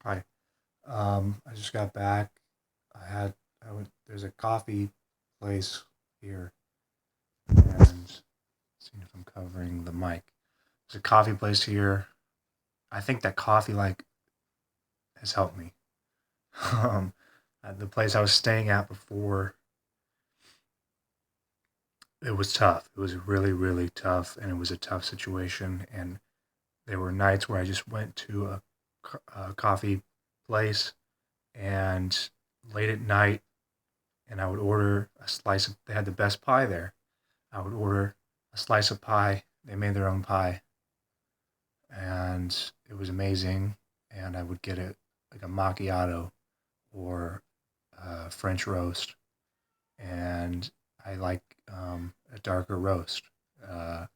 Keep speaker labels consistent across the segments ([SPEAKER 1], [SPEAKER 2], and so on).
[SPEAKER 1] Hi. I just got back. There's a coffee place here, and seeing if I'm covering the mic. There's a coffee place here. I think that coffee has helped me. Um, the place I was staying at before, it was tough. It was really, really tough, and it was a tough situation. And there were nights where I just went to a coffee place, and late at night, and I would order a slice of. They had the best pie there. I would order a slice of pie. They made their own pie, and it was amazing. And I would get it like a macchiato or a French roast, and I like a darker roast. Uh,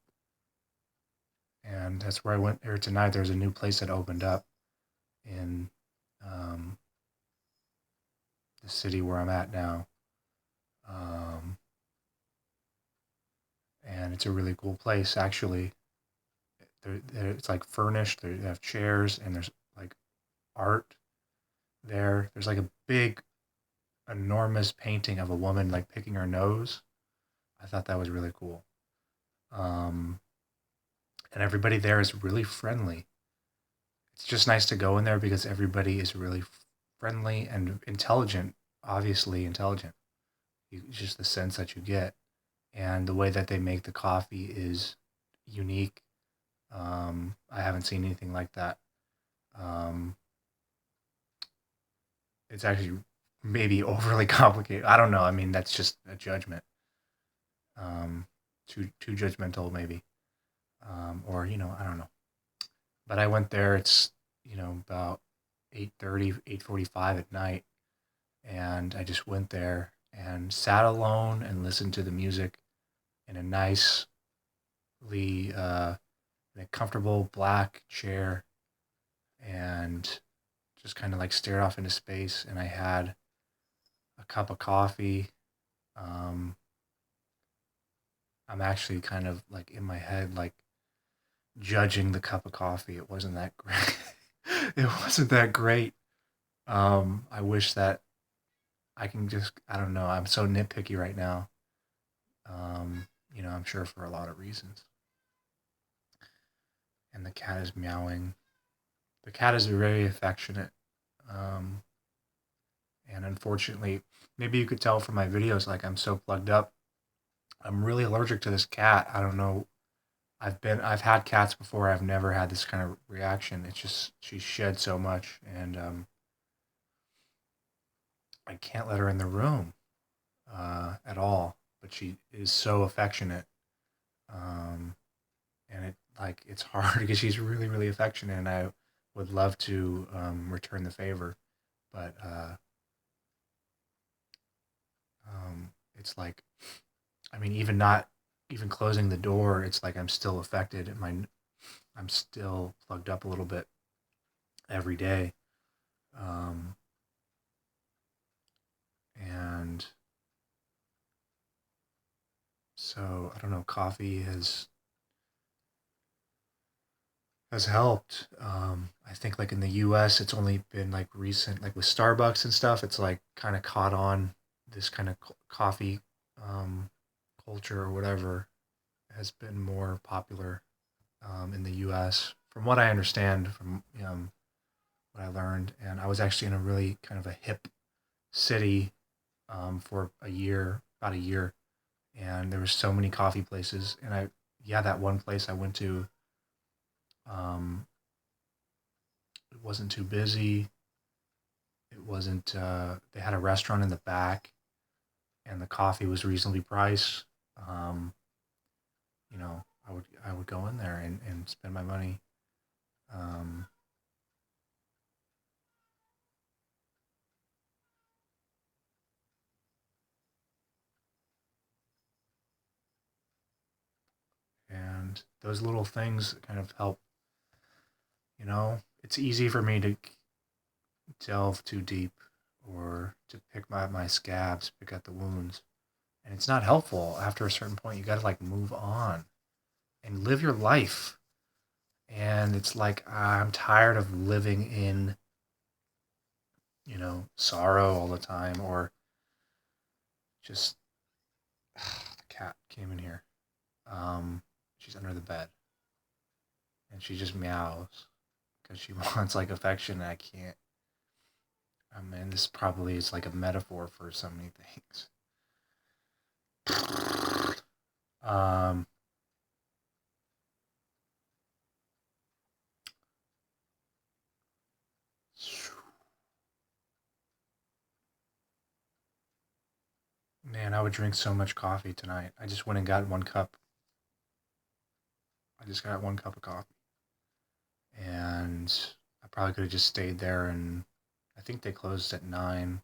[SPEAKER 1] and that's where I went there tonight. There's a new place that opened up in um, the city where I'm at now, um, and it's a really cool place. Actually, it's like furnished. They have chairs, and there's like art there. There's like a big, enormous painting of a woman like picking her nose. I thought that was really cool. Um, and everybody there is really friendly. It's just nice to go in there because everybody is really friendly and intelligent. Obviously intelligent. Just the sense that you get, and the way that they make the coffee is unique. I haven't seen anything like that. Um, it's actually maybe overly complicated. I don't know. I mean, that's just a judgment. Um, too judgmental maybe, or I don't know. But I went there. It's about 8:30, 8:45 at night, and I just went there and sat alone and listened to the music in a nicely in a comfortable black chair, and just kind of like stared off into space. And I had a cup of coffee. Um, I'm actually kind of like in my head, like judging the cup of coffee. It wasn't that great. It wasn't that great. I wish that I can just, I don't know. I'm so nitpicky right now. I'm sure for a lot of reasons. And the cat is meowing. The cat is very affectionate. Um, and unfortunately, maybe you could tell from my videos, like I'm so plugged up. I'm really allergic to this cat. I don't know. I've had cats before. I've never had this kind of reaction. It's just, she sheds so much, and I can't let her in the room at all. But she is so affectionate, um, and it's hard because she's really really affectionate, and I would love to return the favor, but it's like, I mean, even not even closing the door, it's like I'm still affected, and I'm still plugged up a little bit every day, um, and so I don't know. Coffee has helped. I think like in the U.S., it's only been like recent, like with Starbucks and stuff. It's like kind of caught on this kind of coffee um, culture or whatever has been more popular in the U.S. From what I understand, from what I learned, and I was actually in a really kind of a hip city for a year, about a year, and there were so many coffee places, and yeah, that one place I went to, um, it wasn't too busy. It wasn't. They had a restaurant in the back, and the coffee was reasonably priced. Um, I would go in there and spend my money. Um, and those little things kind of help. It's easy for me to delve too deep or to pick my scabs, pick at the wounds, and it's not helpful. After a certain point, you got to like move on and live your life. And it's like I'm tired of living in sorrow all the time, or just the cat came in here. She's under the bed and she just meows because she wants like affection. And I can't. I mean, this probably is like a metaphor for so many things. Um, Man, I would drink so much coffee tonight. I just went and got 1 cup. I just got 1 cup of coffee, and I probably could have just stayed there. And I think they closed at 9,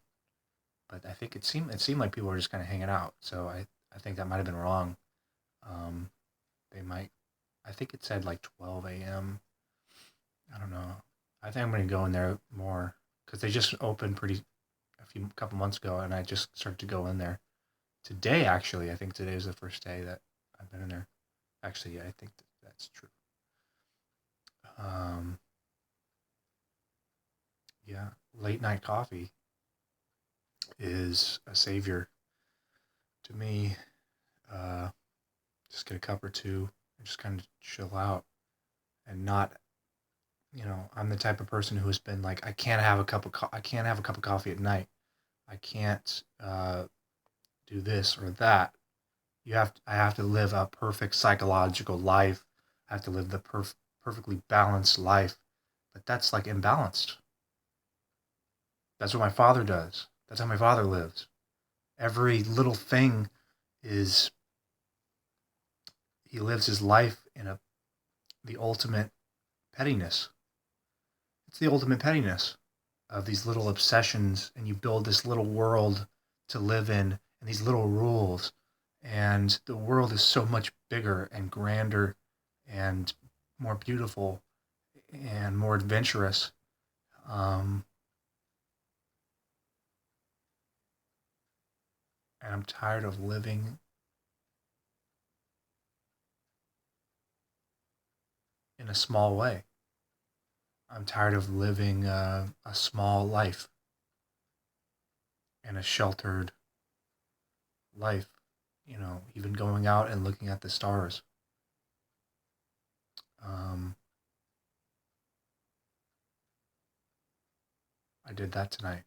[SPEAKER 1] but I think it seemed like people were just kind of hanging out. So I think that might have been wrong. Um, they might. I think it said like 12 a.m. I don't know. I think I'm going to go in there more because they just opened a few couple months ago, and I just started to go in there today. Actually, I think today is the first day that I've been in there. Actually, yeah, I think that's true. Um, yeah, late night coffee is a savior to me. Uh, just get a cup or two and just kind of chill out and not. I'm the type of person who has been like, I can't have a cup of coffee at night. I can't do this or that. I have to live a perfect psychological life. I have to live the perfectly balanced life. But that's like imbalanced. That's what my father does. That's how my father lives. Every little thing is he lives his life in the ultimate pettiness. It's the ultimate pettiness of these little obsessions, and you build this little world to live in and these little rules, and the world is so much bigger and grander and more beautiful and more adventurous. um, and I'm tired of living in a small way. I'm tired of living a small life and a sheltered life, even going out and looking at the stars. um, I did that tonight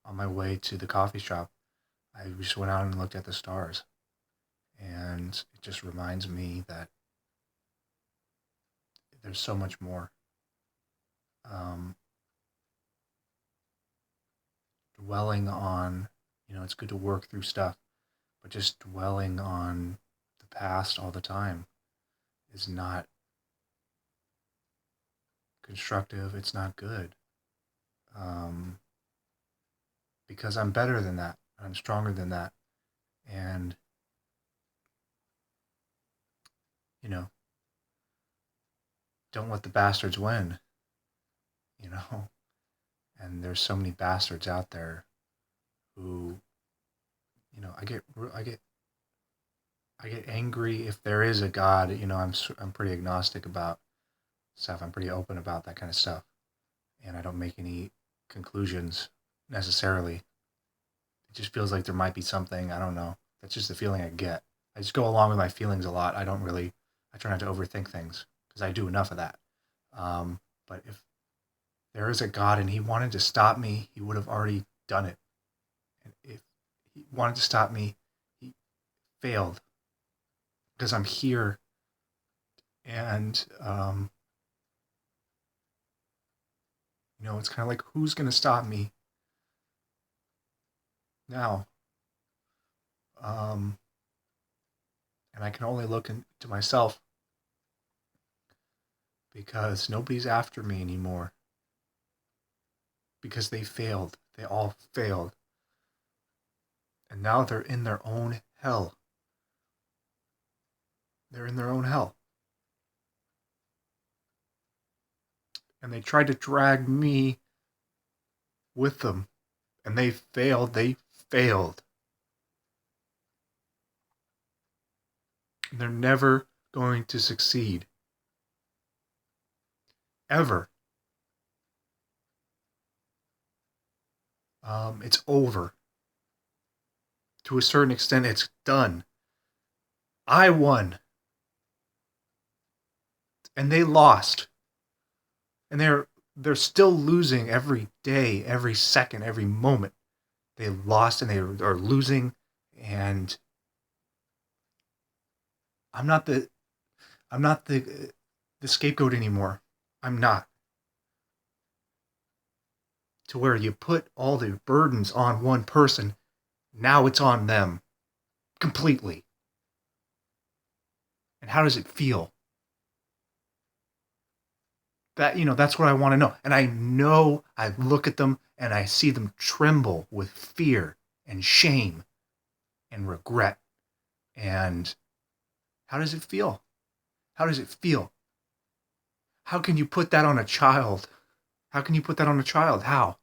[SPEAKER 1] on my way to the coffee shop. I just went out and looked at the stars, and it just reminds me that there's so much more. Um, Dwelling on, it's good to work through stuff, but just dwelling on the past all the time is not constructive. It's not good. Um, because I'm better than that. I'm stronger than that. And, you know, don't let the bastards win, you know? And there's so many bastards out there who, I get I get angry if there is a God. I'm pretty agnostic about stuff. I'm pretty open about that kind of stuff, and I don't make any conclusions necessarily. It just feels like there might be something. I don't know. That's just the feeling I get. I just go along with my feelings a lot. I don't really. I try not to overthink things because I do enough of that. But if there is a God and He wanted to stop me, He would have already done it. And if He wanted to stop me, He failed because I'm here. And it's kind of like, who's going to stop me now? Um, and I can only look into myself because nobody's after me anymore because they failed. They all failed. And now they're in their own hell. They're in their own hell. And they tried to drag me with them. And they failed. They failed. And they're never going to succeed. Ever. It's over. To a certain extent, it's done. I won, and they lost, and they're still losing every day, every second, every moment. They lost, and they are losing, and I'm not the I'm not the scapegoat anymore. I'm not. To where you put all the burdens on one person, now it's on them completely. And how does it feel? That's what I want to know. And I look at them and I see them tremble with fear and shame and regret. And how does it feel? How does it feel? How can you put that on a child? How can you put that on a child? How?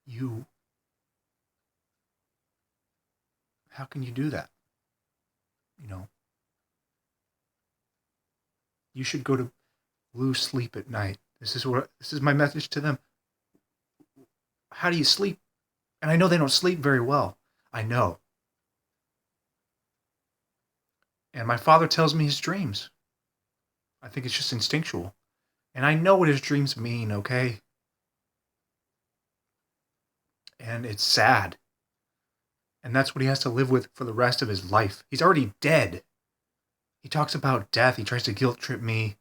[SPEAKER 1] You how can you do that? You know, you should go to lose sleep at night. This is my message to them. How do you sleep? And I know they don't sleep very well. I know. And my father tells me his dreams. I think it's just instinctual. And I know what his dreams mean, okay? And it's sad. And that's what he has to live with for the rest of his life. He's already dead. He talks about death. He tries to guilt trip me.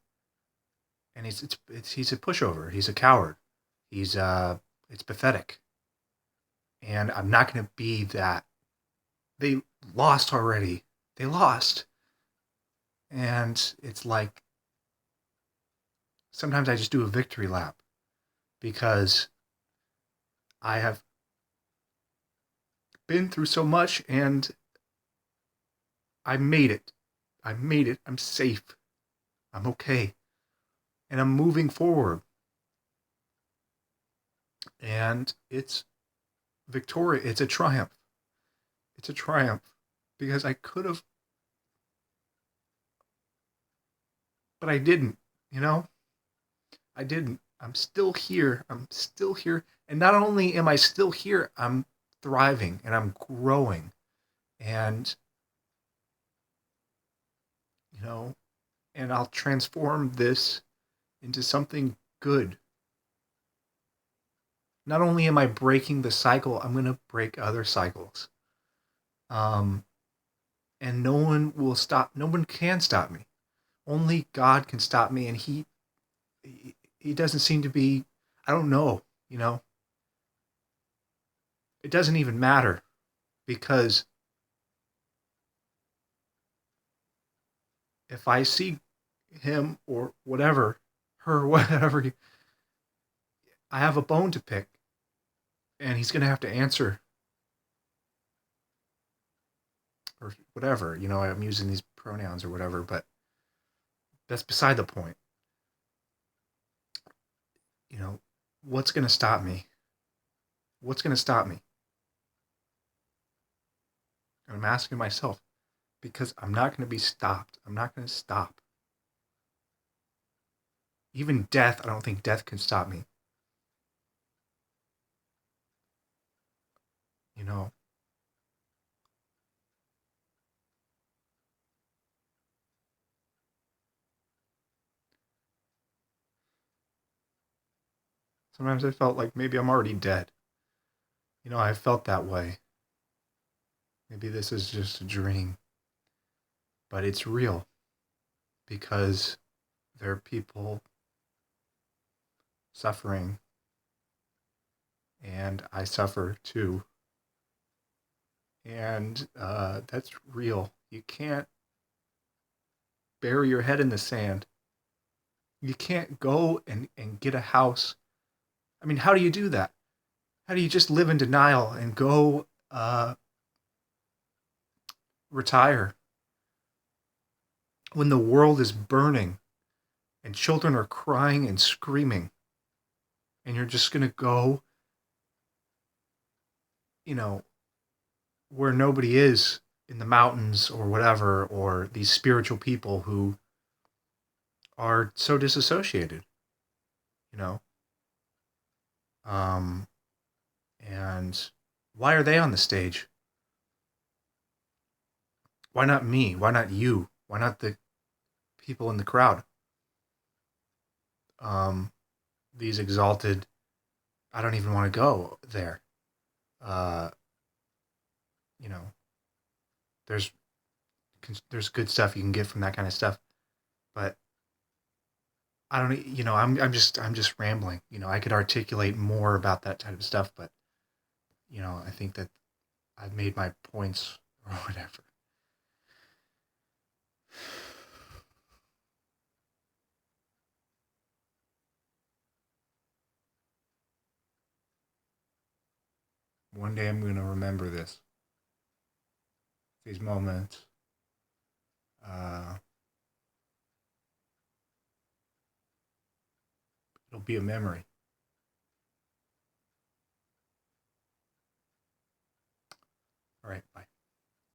[SPEAKER 1] And he's a pushover. He's a coward. It's pathetic. And I'm not going to be that. They lost already. They lost. And it's like sometimes I just do a victory lap because I have been through so much and I made it. I made it. I'm safe. I'm okay. And I'm moving forward. And it's victoria. It's a triumph. It's a triumph because I could have, but I didn't, you know? I didn't. I'm still here. I'm still here. And not only am I still here, I'm thriving and I'm growing. And, you know, and I'll transform this into something good. Not only am I breaking the cycle, I'm going to break other cycles. Um, and no one will stop. No one can stop me. Only God can stop me, and he doesn't seem to be. I don't know. You know, it doesn't even matter because if I see him or whatever, her, whatever, I have a bone to pick, and he's going to have to answer or whatever. You know, I'm using these pronouns or whatever, but that's beside the point. You know, what's going to stop me? What's going to stop me? And I'm asking myself because I'm not going to be stopped. I'm not going to stop. Even death, I don't think death can stop me. You know, sometimes I felt like maybe I'm already dead. You know, I felt that way. Maybe this is just a dream, but it's real because there are people suffering and I suffer too. And that's real. You can't bury your head in the sand. You can't go and get a house. I mean, how do you do that? How do you just live in denial and go retire when the world is burning and children are crying and screaming and you're just going to go, you know, where nobody is in the mountains or whatever, or these spiritual people who are so disassociated, you know? Um, And why are they on the stage? Why not me? Why not you? Why not the people in the crowd? Um, these exalted, I don't even want to go there. Uh, you know, there's there's good stuff you can get from that kind of stuff, but I don't, I'm just rambling. I could articulate more about that type of stuff, but I think that I've made my points or whatever. One day I'm going to remember these moments. Uh, it'll be a memory. All right, bye.